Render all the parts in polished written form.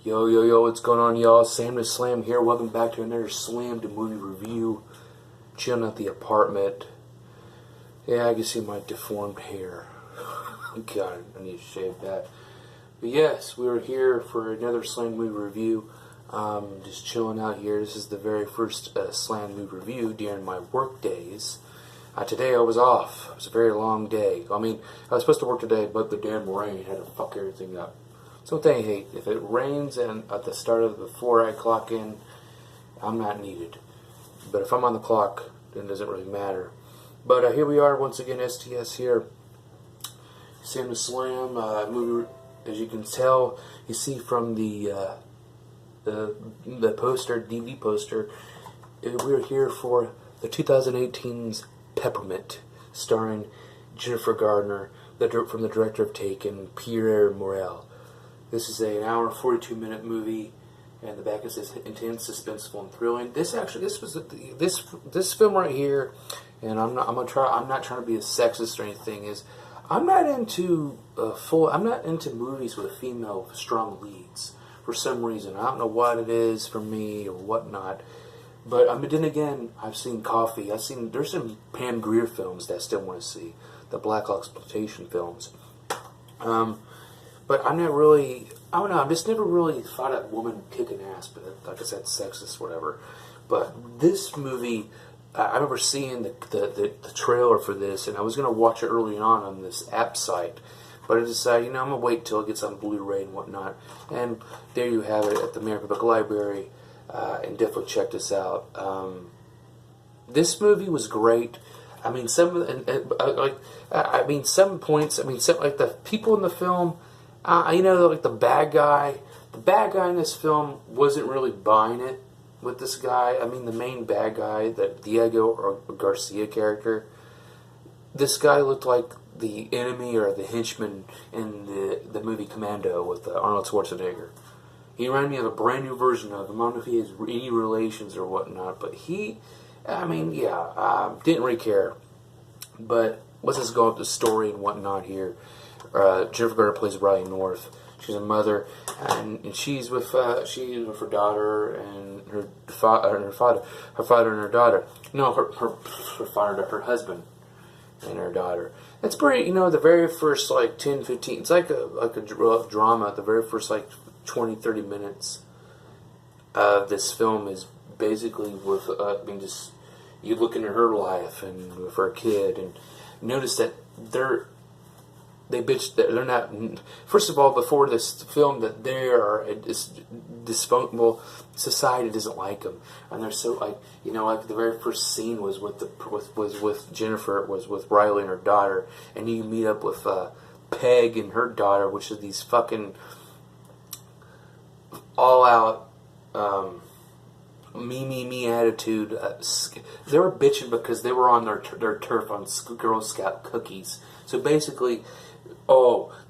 Yo, yo, yo, what's going on, y'all? Sam the Slam here. Welcome back to another Slam to Movie Review. Chilling at the apartment. Yeah, I can see my deformed hair. God, I need to shave that. But yes, we are here for another Slam movie review. Just chilling out here. This is the very first Slam movie review during my work days. Today I was off. It was a very long day. I mean, I was supposed to work today, but the damn rain had to fuck everything up. So what they hate, if it rains and at the start of before I clock in, I'm not needed. But if I'm on the clock, then it doesn't really matter. But here we are once again, STS here. Sam the Slam movie. As you can tell, you see from the poster, DVD poster, we're here for the 2018's Peppermint, starring Jennifer Garner, from the director of Taken, Pierre Morel. This is an hour and 42-minute movie, and the back is intense, suspenseful, and thrilling. This film right here, and I'm not trying to be a sexist or anything. I'm not into movies with female strong leads for some reason. I don't know what it is for me or whatnot. But then again, I've seen Coffee. There's some Pam Grier films that I still want to see, the black exploitation films. But I'm not really, I don't know, I've just never really thought of woman kicking ass, but like I said, sexist, whatever. But this movie, I remember seeing the trailer for this, and I was going to watch it early on this app site. But I decided, I'm going to wait till it gets on Blu-ray and whatnot. And there you have it at the American Public Library. And definitely check this out. This movie was great. I mean, some points. I mean, like the people in the film. Like the bad guy. The bad guy in this film wasn't really buying it with this guy. I mean, the main bad guy, the Diego or Garcia character. This guy looked like the enemy or the henchman in the movie Commando with Arnold Schwarzenegger. He reminded me of a brand new version of him. I don't know if he has any relations or whatnot, but didn't really care. But let's just go up the story and whatnot here. Jennifer Garner plays Riley North. She's a mother, and she's with her daughter and her father and her daughter. No, her husband and her daughter. It's pretty. The very first 10, 15. It's like a drama. The very first 20, 30 minutes of this film is basically with just you look into her life and with her kid and notice that they're not. First of all, before this film, that they are dysfunctional. Society doesn't like them, and they're so the very first scene was with Jennifer, was with Riley and her daughter, and you meet up with Peg and her daughter, which is these fucking all out me attitude. They were bitching because they were on their turf on Girl Scout cookies. So basically,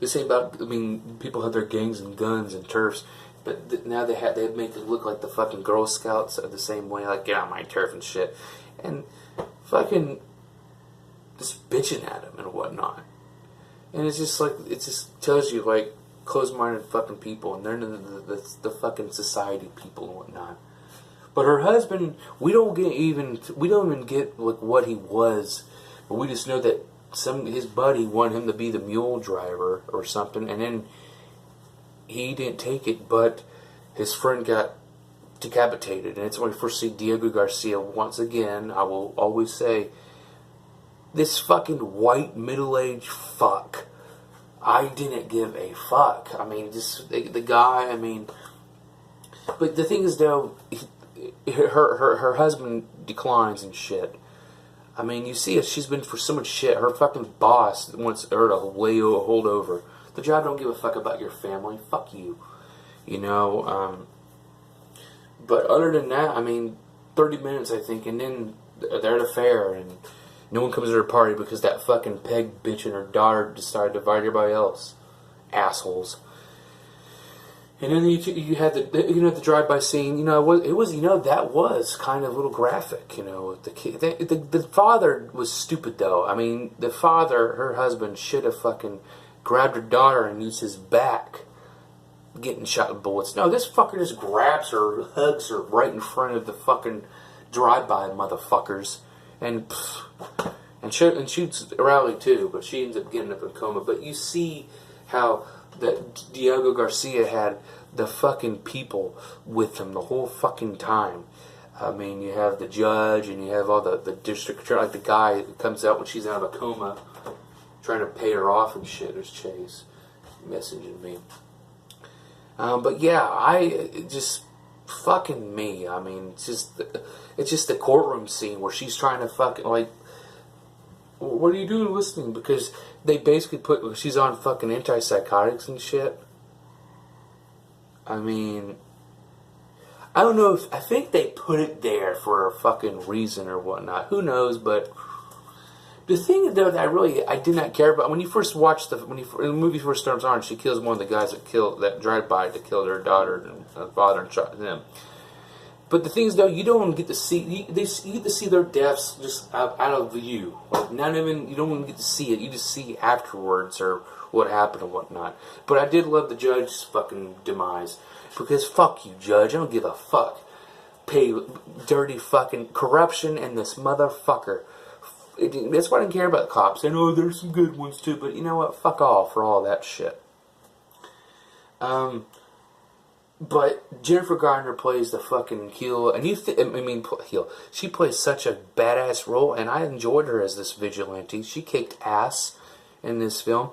this ain't about. I mean, people have their gangs and guns and turfs, but now they make it look like the fucking Girl Scouts are the same way. Like, get on my turf and shit, and fucking just bitching at them and whatnot. And it's just it just tells you closed-minded fucking people, and they're the fucking society people and whatnot. But her husband, we don't even get what he was, but we just know that his buddy wanted him to be the mule driver or something, and then he didn't take it, but his friend got decapitated, and it's when we first see Diego Garcia once again. I will always say, this fucking white middle-aged fuck. I didn't give a fuck. I mean, just the guy. I mean, but the thing is, though, her husband declines and shit. I mean, you see, she's been for so much shit. Her fucking boss wants her to hold over. The job don't give a fuck about your family. Fuck you. But other than that, I mean, 30 minutes, I think, and then they're at a fair, and no one comes to her party because that fucking Peg bitch and her daughter decided to invite everybody else. Assholes. And then you had the drive-by scene. That was kind of a little graphic. The kid, the father was stupid though. I mean, the father, her husband, should have fucking grabbed her daughter and used his back getting shot with bullets. No, this fucker just grabs her, hugs her right in front of the fucking drive-by motherfuckers, and shoots Rowley too, but she ends up getting up in a coma. But you see how that Diego Garcia had the fucking people with him the whole fucking time. I mean, you have the judge, and you have all the district attorney, like the guy that comes out when she's out of a coma, trying to pay her off and shit. There's Chase messaging me. But yeah, just fucking me. I mean, it's just the courtroom scene where she's trying to fucking, like, what are you doing listening? Because they basically she's on fucking antipsychotics and shit. I mean, I don't know I think they put it there for a fucking reason or whatnot. Who knows? But the thing though that I did not care about when you first watched when the movie first starts on, she kills one of the guys that drive by that killed her daughter and father and shot them. But the thing is though, you don't get to see you get to see their deaths just out of view. Like you don't even get to see it. You just see afterwards or what happened and whatnot. But I did love the judge's fucking demise. Because fuck you, judge. I don't give a fuck. Pay dirty fucking corruption and this motherfucker. That's why I didn't care about cops. I know there's some good ones too, but you know what? Fuck off for all that shit. But Jennifer Garner plays the fucking heel, and heel. She plays such a badass role, and I enjoyed her as this vigilante. She kicked ass in this film.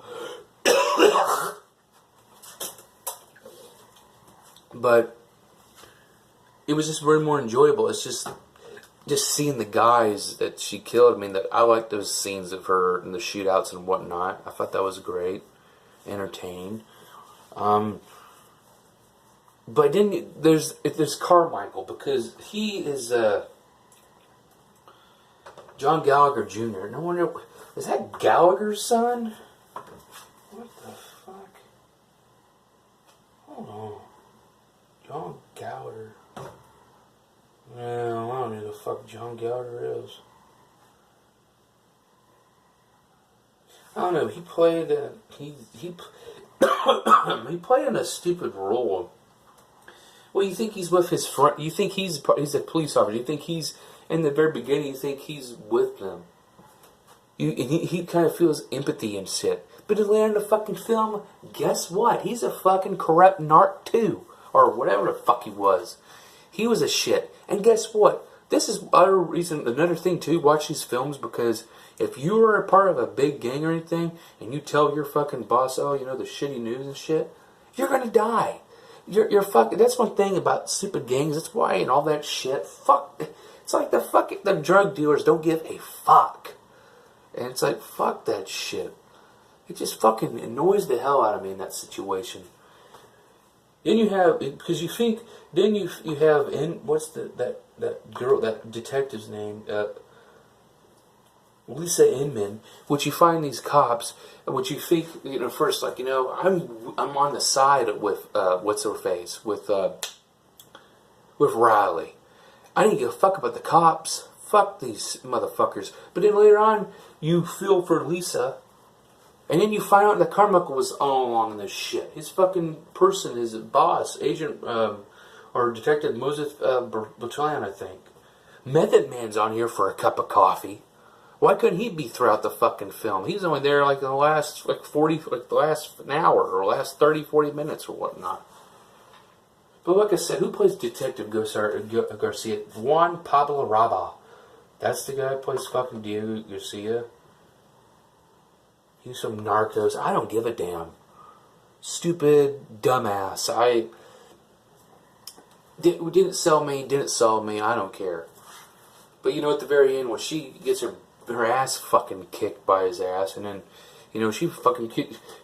But it was just very more enjoyable. It's just seeing the guys that she killed. I mean, I like those scenes of her in the shootouts and whatnot. I thought that was great, entertaining. But then there's Carmichael, because he is John Gallagher Jr. No wonder, is that Gallagher's son? What the fuck? Hold on. John Gallagher. Well, I don't know who the fuck John Gallagher is. I don't know. He played. He played in a stupid role. Well, you think he's with his friend? You think he's a police officer? You think he's in the very beginning? You think he's with them? He kind of feels empathy and shit. But then later in the fucking film, guess what? He's a fucking corrupt narc too. Or whatever the fuck he was. He was a shit. And guess what? This is another thing too, watch these films, because if you are a part of a big gang or anything, and you tell your fucking boss, oh, you know, the shitty news and shit, you're gonna die. You're fucking, that's one thing about stupid gangs, that's why, and all that shit, fuck, it's like the drug dealers don't give a fuck. And it's like, fuck that shit. It just fucking annoys the hell out of me in that situation. Then you have, because you think, then you have, what's that girl, that detective's name, Lisa Inman, which you find these cops, which you think, you know, first, like, you know, I'm on the side with, what's her face, with Riley. I didn't give a fuck about the cops. Fuck these motherfuckers. But then later on, you feel for Lisa. And then you find out that Carmichael was all along in this shit. His fucking person, his boss, agent, or Detective Moses Battalion, I think. Method Man's on here for a cup of coffee. Why couldn't he be throughout the fucking film? He's only there like in the last the last an hour or last 30, 40 minutes or whatnot. But like I said, who plays Detective Garcia? Juan Pablo Raba. That's the guy who plays fucking Diego Garcia. He's from Narcos. I don't give a damn. Stupid dumbass. Didn't sell me. I don't care. But you know, at the very end, when she gets her ass fucking kicked by his ass, and then, you know, she fucking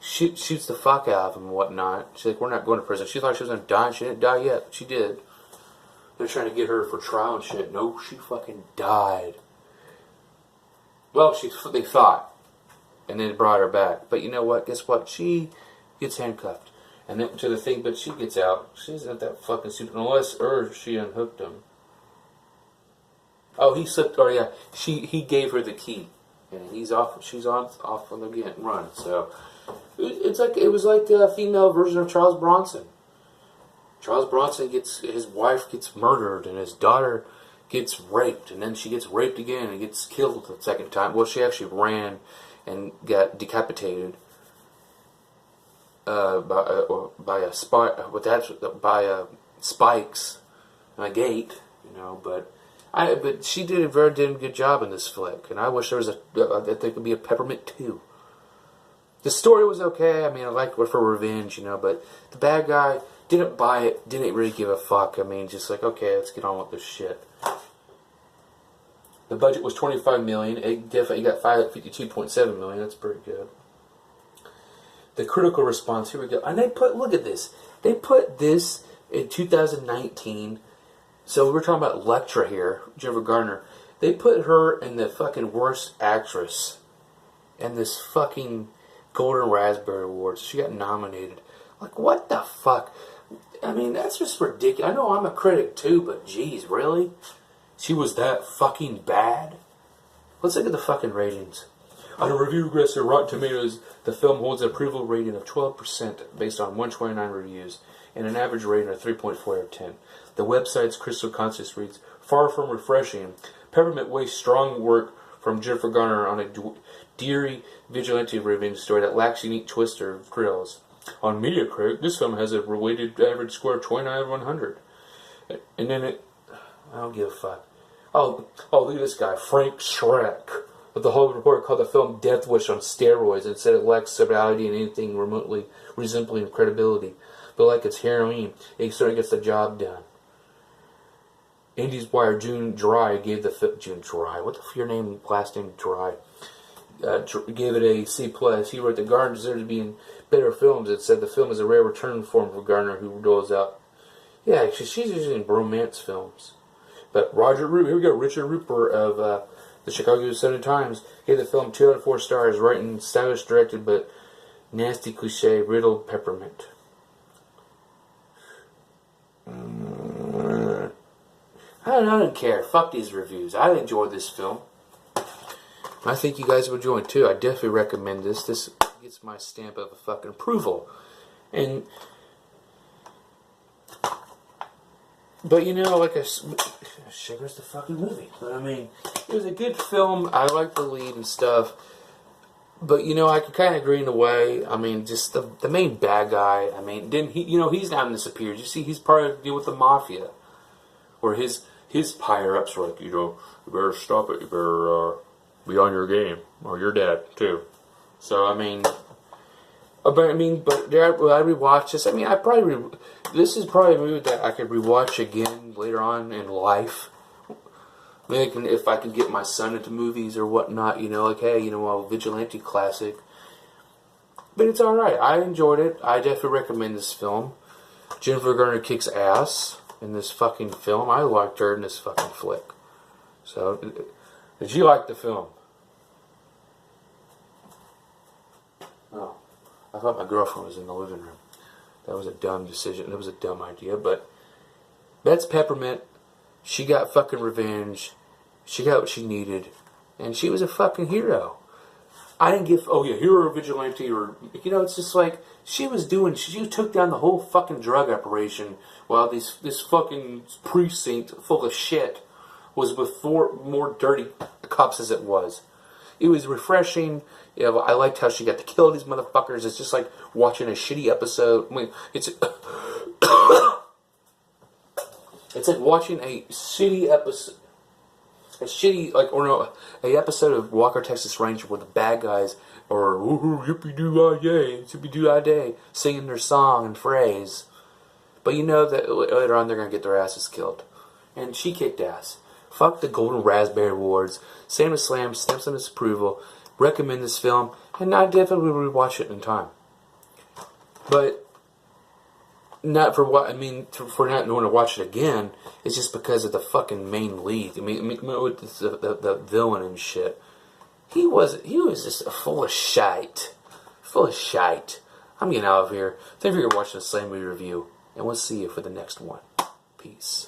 shoots the fuck out of him and whatnot. She's like, we're not going to prison. She thought she was going to die. She didn't die yet. She did. They're trying to get her for trial and shit. No, she fucking died. Well, they thought. And then brought her back. But you know what? Guess what? She gets handcuffed. And then to the thing, but she gets out. She's not that fucking stupid. Unless she unhooked him. Oh, he slipped. Oh, yeah. He gave her the key. And he's off. She's off on the run. So it was like a female version of Charles Bronson. Charles Bronson his wife gets murdered, and his daughter gets raped, and then she gets raped again and gets killed the second time. Well, she actually ran and got decapitated by spikes and a gate, you know. But she did a very damn good job in this flick, and I wish there was that there could be a Peppermint 2. The story was okay. I mean, I liked it for revenge, you know, but the bad guy didn't buy it, didn't really give a fuck. I mean, just like, okay, let's get on with this shit. The budget was $25 million. It definitely got $52.7 million. That's pretty good. The critical response, here we go. And look at this. They put this in 2019. So we're talking about Elektra here, Jennifer Garner. They put her in the fucking worst actress in this fucking Golden Raspberry Awards. She got nominated. Like, what the fuck? I mean, that's just ridiculous. I know I'm a critic too, but geez, really? She was that fucking bad? Let's look at the fucking ratings. On a review regressor, Rotten Tomatoes, the film holds an approval rating of 12% based on 129 reviews and an average rating of 3.4 out of 10. The website's Crystal Conscious reads, far from refreshing, Peppermint wastes strong work from Jennifer Garner on a dreary vigilante revenge story that lacks unique twists or thrills. On Metacritic, this film has a weighted average score of 29 out of 100. And then I don't give a fuck. Oh, look at this guy, Frank Schreck. But the whole report called the film Death Wish on steroids and said it lacks subtlety and anything remotely resembling credibility. But like it's heroin, it certainly gets the job done. Indies Wire June Dry gave the film June Dry. What the f your name? Last name Dry. Gave it a C+. He wrote that Garner deserved to be in better films. It said the film is a rare return form for Garner, who rolls out. Yeah, she's usually in romance films. But here we go. Richard Rupert of the Chicago Sun-Times gave the film 2 out of 4 stars, writing stylish, directed, but nasty, cliche, riddled Peppermint. I don't care. Fuck these reviews. I enjoyed this film. I think you guys will enjoy it too. I definitely recommend this. This gets my stamp of a fucking approval. But you know, like sugar's the fucking movie. But I mean, it was a good film. I liked the lead and stuff. But you know, I could kind of agree in a way. I mean, just the main bad guy. I mean, didn't he? You know, he's not in this appears. You see, he's part of the deal with the mafia, or his higher ups were like, you know, you better stop it. You better be on your game, or you're dead too. So I mean. But I rewatch this. I mean, this is probably a movie that I could rewatch again later on in life. Maybe if I can get my son into movies or whatnot, you know, like, hey, you know, a vigilante classic. But it's alright. I enjoyed it. I definitely recommend this film. Jennifer Garner kicks ass in this fucking film. I liked her in this fucking flick. So, did you like the film? Oh. I thought my girlfriend was in the living room. That was a dumb decision. That was a dumb idea. But that's Peppermint. She got fucking revenge. She got what she needed. And she was a fucking hero. I didn't give, hero vigilante, or, you know, it's just like, she took down the whole fucking drug operation while this fucking precinct full of shit was with 4 more dirty cops as it was. It was refreshing. You know, I liked how she got to kill these motherfuckers. It's just like watching a shitty episode. I mean, it's like watching a shitty episode. A episode of Walker, Texas Ranger where the bad guys are yippee-doo-ah-yay, singing their song and phrase. But you know that later on they're going to get their asses killed. And she kicked ass. Fuck the Golden Raspberry Awards. Sam Slam stamps on his approval. Recommend this film. And I definitely will rewatch it in time. But not for what I mean, for not knowing to watch it again. It's just because of the fucking main lead. I mean, with the villain and shit. He was just full of shite. Full of shite. I'm getting out of here. Thank you for watching the Slam Movie Review. And we'll see you for the next one. Peace.